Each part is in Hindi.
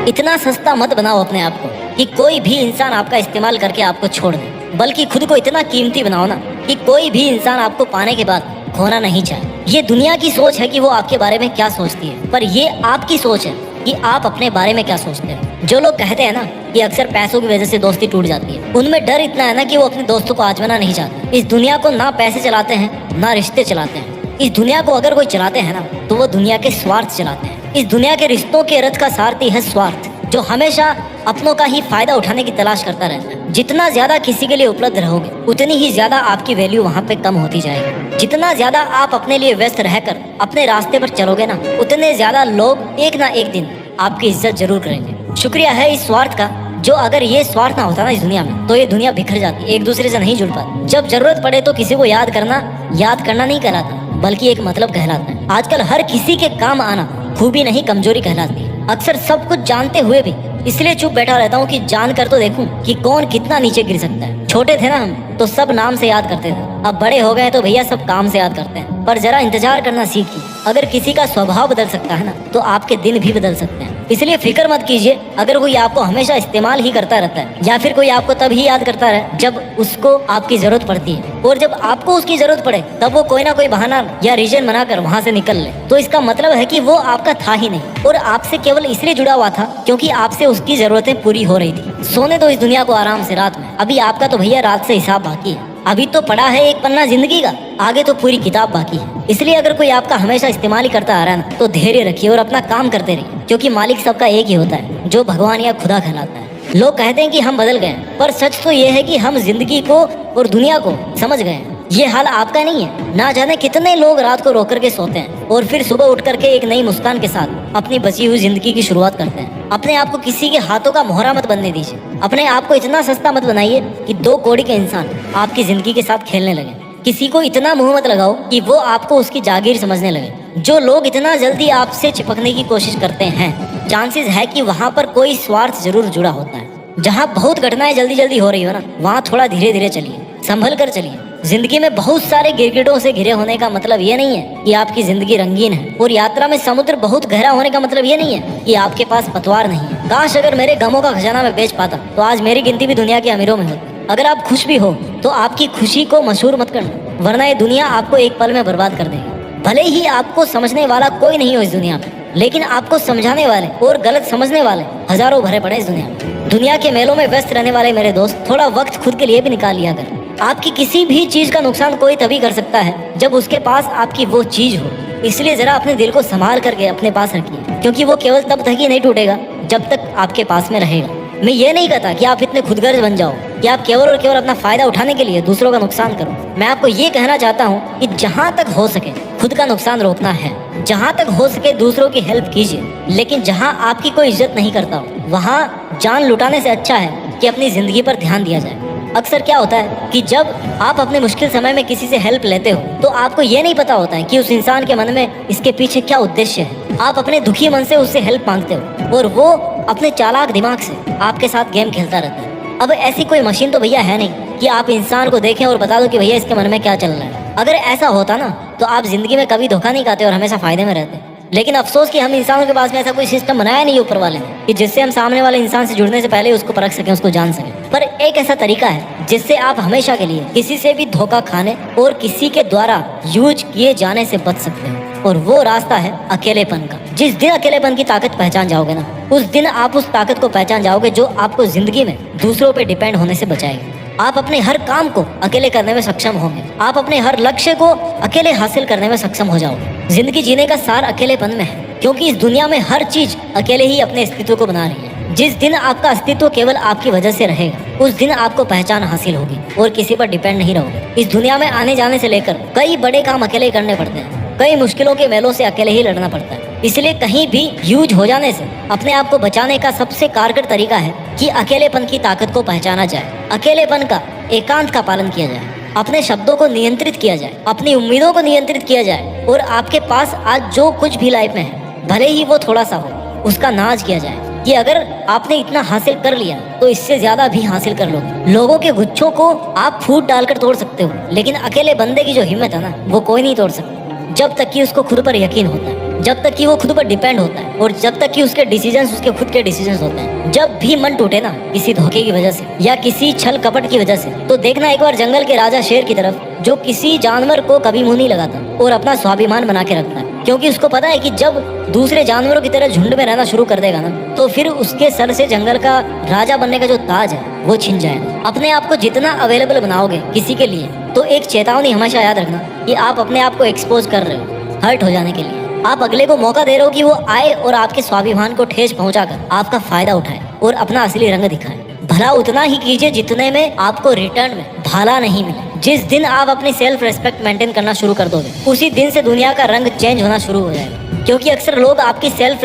इतना सस्ता मत बनाओ अपने आप को कि कोई भी इंसान आपका इस्तेमाल करके आपको छोड़ दे, बल्कि खुद को इतना कीमती बनाओ ना कि कोई भी इंसान आपको पाने के बाद खोना नहीं चाहे। ये दुनिया की सोच है कि वो आपके बारे में क्या सोचती है, पर ये आपकी सोच है कि आप अपने बारे में क्या सोचते हैं। जो लोग कहते हैं ना कि अक्सर पैसों की वजह से दोस्ती टूट जाती है, उनमें डर इतना है ना कि वो अपने दोस्तों को आजमाना नहीं चाहते। इस दुनिया को ना पैसे चलाते हैं ना रिश्ते चलाते हैं। इस दुनिया को अगर कोई चलाते हैं ना तो वो दुनिया के स्वार्थ चलाते हैं। इस दुनिया के रिश्तों के रथ का सारथी है स्वार्थ, जो हमेशा अपनों का ही फायदा उठाने की तलाश करता रहता है। जितना ज्यादा किसी के लिए उपलब्ध रहोगे उतनी ही ज्यादा आपकी वैल्यू वहाँ पे कम होती जाएगी। जितना ज्यादा आप अपने लिए व्यस्त रहकर अपने रास्ते पर चलोगे ना, उतने ज्यादा लोग एक ना एक दिन आपकी इज्जत जरूर करेंगे। शुक्रिया है इस स्वार्थ का, जो अगर ये स्वार्थ ना होता ना इस दुनिया में तो ये दुनिया बिखर जाती, एक दूसरे से नहीं जुड़ पाती। जब जरूरत पड़े तो किसी को याद करना नहीं कहलाता, बल्कि एक मतलब कहलाता है। आजकल हर किसी के काम आना खूबी नहीं कमजोरी कहलाती है। अक्सर सब कुछ जानते हुए भी इसलिए चुप बैठा रहता हूँ कि जान कर तो देखूं कि कौन कितना नीचे गिर सकता है। छोटे थे ना हम तो सब नाम से याद करते थे, अब बड़े हो गए तो भैया सब काम से याद करते हैं। पर जरा इंतजार करना सीखिए, अगर किसी का स्वभाव बदल सकता है ना तो आपके दिन भी बदल सकते हैं। इसलिए फिक्र मत कीजिए अगर कोई आपको हमेशा इस्तेमाल ही करता रहता है, या फिर कोई आपको तब ही याद करता रहे जब उसको आपकी जरूरत पड़ती है, और जब आपको उसकी जरूरत पड़े तब वो कोई ना कोई बहाना या रीजन बनाकर वहाँ से निकल ले, तो इसका मतलब है कि वो आपका था ही नहीं और आपसे केवल इसलिए जुड़ा हुआ था क्योंकि आपसे उसकी जरूरतें पूरी हो रही थी। सोने दो इस दुनिया को आराम से रात में, अभी आपका तो भैया रात से हिसाब बाकी है। अभी तो पड़ा है एक पन्ना जिंदगी का, आगे तो पूरी किताब बाकी है। इसलिए अगर कोई आपका हमेशा इस्तेमाल ही करता आ रहा है ना तो धैर्य रखिए और अपना काम करते रहिए, क्योंकि मालिक सबका एक ही होता है, जो भगवान या खुदा कहलाता है। लोग कहते हैं कि हम बदल गए, पर सच तो ये है कि हम जिंदगी को और दुनिया को समझ गए। ये हाल आपका नहीं है। ना जाने कितने लोग रात को रो करके सोते हैं और फिर सुबह उठ करके एक नई मुस्कान के साथ अपनी बची हुई जिंदगी की शुरुआत करते हैं। अपने आप को किसी के हाथों का मोहरा मत बनने दीजिए। अपने आप को इतना सस्ता मत बनाइए कि 2 कौड़ी के इंसान आपकी जिंदगी के साथ खेलने लगे। किसी को इतना मुंह मत लगाओ कि वो आपको उसकी जागीर समझने लगे। जो लोग इतना जल्दी आपसे चिपकने की कोशिश करते हैं, चांसेस है कि वहाँ पर कोई स्वार्थ जरूर जुड़ा होता है। जहाँ बहुत घटनाएं जल्दी जल्दी हो रही हो ना, वहाँ थोड़ा धीरे धीरे चलिए, संभल कर चलिए। जिंदगी में बहुत सारे गिरगिटों से घिरे होने का मतलब ये नहीं है कि आपकी जिंदगी रंगीन है, और यात्रा में समुद्र बहुत गहरा होने का मतलब ये नहीं है कि आपके पास पतवार नहीं है। काश अगर मेरे गमों का खजाना मैं बेच पाता तो आज मेरी गिनती भी दुनिया के अमीरों में होती। अगर आप खुश भी हो तो आपकी खुशी को मशहूर मत करना, वरना ये दुनिया आपको एक पल में बर्बाद कर देगी। भले ही आपको समझने वाला कोई नहीं हो इस दुनिया में, लेकिन आपको समझाने वाले और गलत समझने वाले हजारों भरे पड़े इस दुनिया में। दुनिया के मेलों में व्यस्त रहने वाले मेरे दोस्त, थोड़ा वक्त खुद के लिए भी निकाल लिया कर। आपकी किसी भी चीज का नुकसान कोई तभी कर सकता है जब उसके पास आपकी वो चीज हो। इसलिए जरा अपने दिल को संभाल करके अपने पास रखिए, क्योंकि वो केवल तब तक ही नहीं टूटेगा जब तक आपके पास में रहेगा। मैं ये नहीं कहता कि आप इतने खुदगर्ज बन जाओ कि आप केवल और केवल अपना फायदा उठाने के लिए दूसरों का नुकसान करो। मैं आपको ये कहना चाहता हूँ कि जहाँ तक हो सके खुद का नुकसान रोकना है, जहाँ तक हो सके दूसरों की हेल्प कीजिए, लेकिन जहाँ आपकी कोई इज्जत नहीं करता हो वहाँ जान लुटाने से अच्छा है कि अपनी जिंदगी पर ध्यान दिया जाए। अक्सर क्या होता है कि जब आप अपने मुश्किल समय में किसी से हेल्प लेते हो तो आपको ये नहीं पता होता है कि उस इंसान के मन में इसके पीछे क्या उद्देश्य है। आप अपने दुखी मन से उससे हेल्प मांगते हो और वो अपने चालाक दिमाग से आपके साथ गेम खेलता रहता है। अब ऐसी कोई मशीन तो भैया है नहीं कि आप इंसान को देखें और बता दो कि भैया इसके मन में क्या चल रहा है। अगर ऐसा होता ना तो आप जिंदगी में कभी धोखा नहीं खाते और हमेशा फायदे में रहते। लेकिन अफसोस कि हम इंसानों के पास में ऐसा कोई सिस्टम बनाया नहीं ऊपर वाले ने कि जिससे हम सामने वाले इंसान से जुड़ने से पहले उसको परख सकें, उसको जान सकें। पर एक ऐसा तरीका है जिससे आप हमेशा के लिए किसी से भी धोखा खाने और किसी के द्वारा यूज किए जाने से बच सकते हैं, और वो रास्ता है अकेलेपन का। जिस दिन अकेलेपन की ताकत पहचान जाओगे ना, उस दिन आप उस ताकत को पहचान जाओगे जो आपको जिंदगी में दूसरों पे डिपेंड होने से बचाएगी। आप अपने हर काम को अकेले करने में सक्षम होंगे, आप अपने हर लक्ष्य को अकेले हासिल करने में सक्षम हो जाओगे। जिंदगी जीने का सार अकेलेपन में है, क्योंकि इस दुनिया में हर चीज अकेले ही अपने अस्तित्व को बना रही है। जिस दिन आपका अस्तित्व केवल आपकी वजह से रहेगा, उस दिन आपको पहचान हासिल होगी और किसी पर डिपेंड नहीं रहोगे। इस दुनिया में आने जाने से लेकर कई बड़े काम अकेले करने पड़ते हैं, कई मुश्किलों के मेलों से अकेले ही लड़ना पड़ता है। इसलिए कहीं भी यूज हो जाने से अपने आप को बचाने का सबसे कारगर तरीका है कि अकेलेपन की ताकत को पहचाना जाए, अकेलेपन का एकांत का पालन किया जाए, अपने शब्दों को नियंत्रित किया जाए, अपनी उम्मीदों को नियंत्रित किया जाए, और आपके पास आज जो कुछ भी लाइफ में है, भले ही वो थोड़ा सा हो, उसका नाज किया जाए कि अगर आपने इतना हासिल कर लिया तो इससे ज्यादा भी हासिल कर लोगे। लोगों के गुच्छों को आप फूट डालकर तोड़ सकते हो, लेकिन अकेले बंदे की जो हिम्मत है ना, वो कोई नहीं तोड़ सकता जब तक कि उसको खुद पर यकीन होता है। जब तक कि वो खुद पर डिपेंड होता है और जब तक कि उसके डिसीजंस उसके खुद के डिसीजंस होते हैं। जब भी मन टूटे ना किसी धोखे की वजह से या किसी छल कपट की वजह से, तो देखना एक बार जंगल के राजा शेर की तरफ, जो किसी जानवर को कभी मुंह नहीं लगाता और अपना स्वाभिमान बना के रखता है, क्योंकि उसको पता है कि जब दूसरे जानवरों की तरह झुंड में रहना शुरू कर देगा ना, तो फिर उसके सर से जंगल का राजा बनने का जो ताज है वो छिन जाएगा। अपने आप को जितना अवेलेबल बनाओगे किसी के लिए, तो एक चेतावनी हमेशा याद रखना कि आप अपने आप को एक्सपोज कर रहे हो हर्ट हो जाने के लिए। आप अगले को मौका दे रहे हो कि वो आए और आपके स्वाभिमान को ठेस पहुंचाकर आपका फायदा उठाए और अपना असली रंग दिखाए। भला उतना ही कीजिए जितने में आपको रिटर्न में भाला नहीं मिले। जिस दिन आप अपनी सेल्फ रेस्पेक्ट मेंटेन करना शुरू कर दोगे, उसी दिन से दुनिया का रंग चेंज होना शुरू हो जाएगा। क्योंकि अक्सर लोग आपकी सेल्फ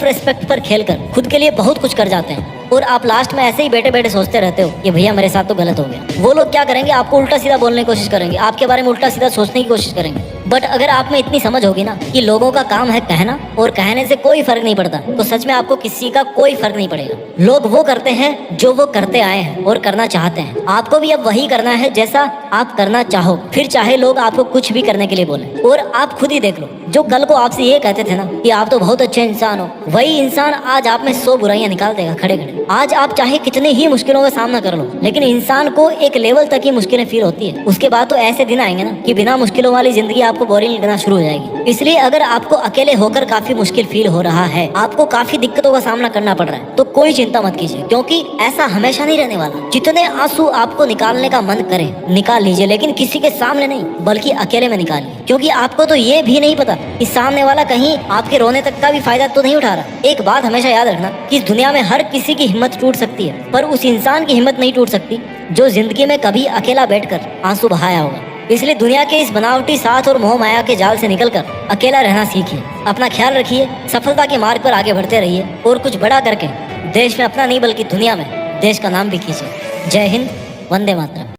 रेस्पेक्ट पर खेलकर खुद के लिए बहुत कुछ कर जाते हैं और आप लास्ट में ऐसे ही बैठे बैठे सोचते रहते हो कि भैया मेरे साथ तो गलत हो गया। वो लोग क्या करेंगे, आपको उल्टा सीधा बोलने की कोशिश करेंगे, आपके बारे में उल्टा सीधा सोचने की कोशिश करेंगे। बट अगर आप में इतनी समझ होगी ना कि लोगों का काम है कहना और कहने से कोई फर्क नहीं पड़ता, तो सच में आपको किसी का कोई फर्क नहीं पड़ेगा। लोग वो करते हैं जो वो करते आए हैं और करना चाहते हैं। आपको भी अब वही करना है जैसा आप करना चाहो, फिर चाहे लोग आपको कुछ भी करने के लिए बोले। और आप खुद ही देख लो, जो कल को आपसे ये कहते थे ना कि आप तो बहुत अच्छे इंसान हो, वही इंसान आज आप में 100 बुराइयां निकाल देगा खड़े खड़े। आज आप चाहे कितने ही मुश्किलों का सामना कर लो, लेकिन इंसान को एक लेवल तक ही मुश्किलें फील होती है। उसके बाद तो ऐसे दिन आएंगे ना कि बिना मुश्किलों वाली जिंदगी आपको बोरिंग लगना शुरू हो जाएगी। इसलिए अगर आपको अकेले होकर काफी मुश्किल फील हो रहा है, आपको काफी दिक्कतों का सामना करना पड़ रहा है, तो कोई चिंता मत कीजिए, क्योंकि ऐसा हमेशा नहीं रहने वाला। जितने आंसू आपको निकालने का मन करे निकाल लीजिए, लेकिन किसी के सामने नहीं बल्कि अकेले में निकालिए। क्योंकि आपको तो ये भी नहीं पता कि सामने वाला कहीं आपके रोने तक का भी फायदा तो नहीं उठा रहा। एक बात हमेशा याद रखना कि इस दुनिया में हर किसी की हिम्मत टूट सकती है, पर उस इंसान की हिम्मत नहीं टूट सकती जो जिंदगी में कभी अकेला बैठकर आंसू बहाया होगा। इसलिए दुनिया के इस बनावटी साथ और मोह माया के जाल से निकलकर अकेला रहना सीखिए। अपना ख्याल रखिए, सफलता के मार्ग पर आगे बढ़ते रहिए और कुछ बड़ा करके देश में अपना नहीं बल्कि दुनिया में देश का नाम भी कीजिए। जय हिंद, वंदे मातरम।